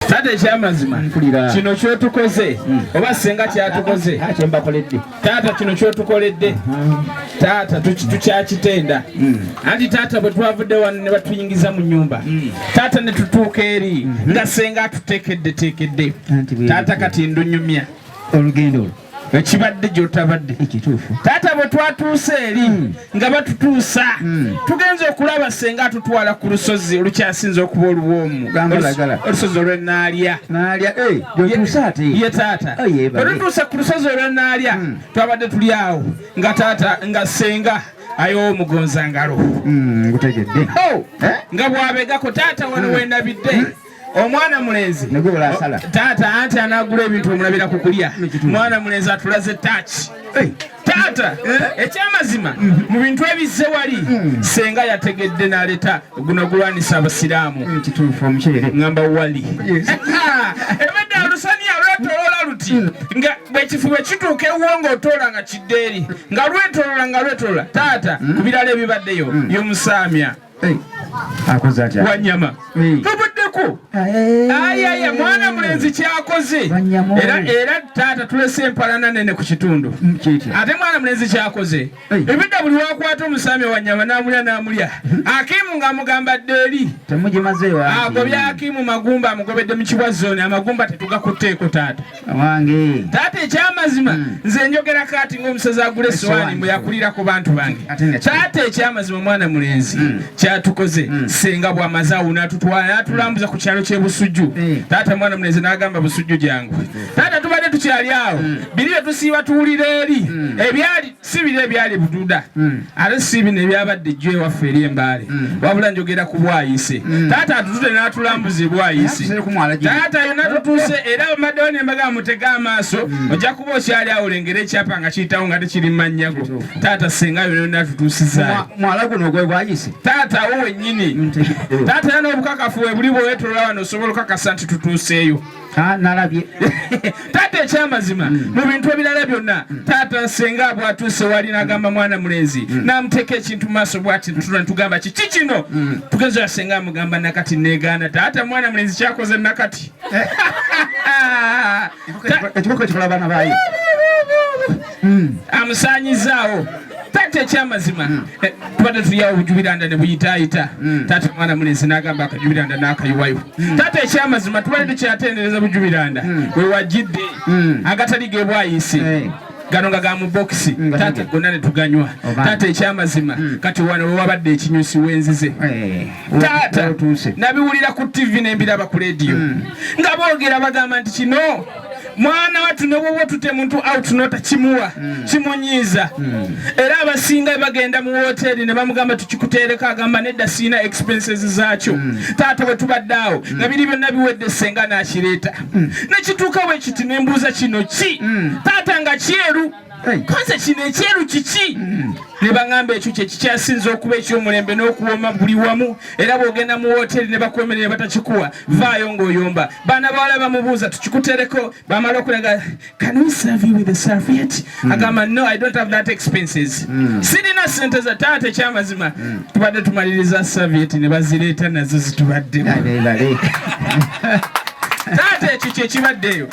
Taata ekyamazima kino kyotukoze oba senga kyatukoze taata kino kyotukoledde taata tukyakitenda anti taata bwe twavudde wano ne batuyingiza mu nnyumba taata ne tutuuka eri nga senga atuteekeddeteekedde taata kati ndunyumya olugendo ekibadde gy'otabadde ekituufu taata bwe twatuuse eri nga batutuusa tugenze okulaba senga atutwala ku lusozi olukyasinza okuba oluwoomu olusozi olw'enaalya gyotuusa ate ye taata bwe tutuuse ku lusozi olw'enaalya twabadde tuli awo nga taata nga senga ayo omugonza ngalo ngutegedde nga bwabegako taata wano wendabidde omwana mulenzi taata anti anagula ebintu omulabira ku kulya mwana mulenzi atulaze tachi taata ekyamazima mu bintu ebizze wali senga yategedde n'aleeta guno gulwanisa abasiraamu ngamba wali ebadde alusaniya lwetolola luti nga bwekifu bwe kituuka ewuwo ng'otoola nga kiddeeri nga lwetolola taata ku birala ebibaddeyo y'omusaamya akoze atya wanyama tubuddeko ayaya mwana mulenzi kyakoze era taata tulese empalana nene ku kitundu ate mwana mulenzi kyakoze ebidda buli wakwata omusaami wanyama n'amulya akimu ng'amugamba ddeeri agobye akimu magumba amugobedde mu kibwa zooni amagumba tetugakutteeko taata wange taata ekyamazima nze njogera kaati ng'omusazi agula essowaani mwe yakulira ku bantu bange taata ekyamazima mwana mulenzi kyatukoze senga bw'amaze awo n'atutwala n'atulambuza ku kyalo ky'ebusujju taata mwana mulenzi n'agamba busujju jangu taata tubadde tukyali awo biri bye tusiiba tuwulira eri ebyali si biri ebyali bududa ate si bino ebyabadde ejjo ewaffe eri embaale wabula njogera ku bwayise taata atutute n'atulambuza ebwayise taata yonna tutuuse era bamaddewo nembaga mutega amaaso ojja kuba okyali awo olengera ekyapa nga kiyitawo nga tekiri mannyago taata senga yonna tutuusizaayo mwala guno gwe bwayise taata wo wennyini taata yana obukakafu we buli bwewetolola wano osobola okakasa nti tutuuseeyo nalabye taata ekyamazima mu bintu ebirala byonna taata senga bwatuuse wali n'agamba mwana mulenzi n'amuteeka ekintu mu maaso bwati tugamba kiki kino tugenza senga amugamba nakati negaana taata mwana mulenzi kyakoze nakati ekikoko ekikola abaana baayo amusaanyizaawo taata ekyamazima tubadde tuliawo obujubiranda ne buyitaayita taata mwana mulenzi n'agamba akajubiranda n'akayiwayo taata ekyamazima tubadde tukyatendereza bujubiranda we wajjidde agatali ge bwayise gano nga ga mu bokisi taata gonna ne tuganywa taata ekyamazima kati wano we wabadde ekinyusi wenzize taata nabiwulira ku tv n'embiraba ku lediyo nga boogera bagamba nti kino mwana wattu ne bwoba tute muntu out notakimuwa kimunyiiza era abasinga bagenda mu woteeri ne bamugamba tukikuteereka agamba nedda siina expenses zaakyo taata bwe tubadde awo nga biri byonna biwedde senga n'akireeta nekituuka bwe kiti nembuuza kino ki taata nga kyeru konse kino ekyeru kiki ne baŋŋamba ekyo kye kikyasinza okuba ekyomulembe n'okuwoma buli wamu era bw'ogenda mu woteeri ne bakuwomerera ne batakikuwa vaayo ng'oyomba baana bawala bamubuuza tukikutereko bamala okulaga can we serve you with a serviette agamba no I don't have that expenses sirina sente za taata ekyamazima tubadde tumaliriza serviette ne bazireeta nazo zitubadde taata ekyo kye kibaddeyo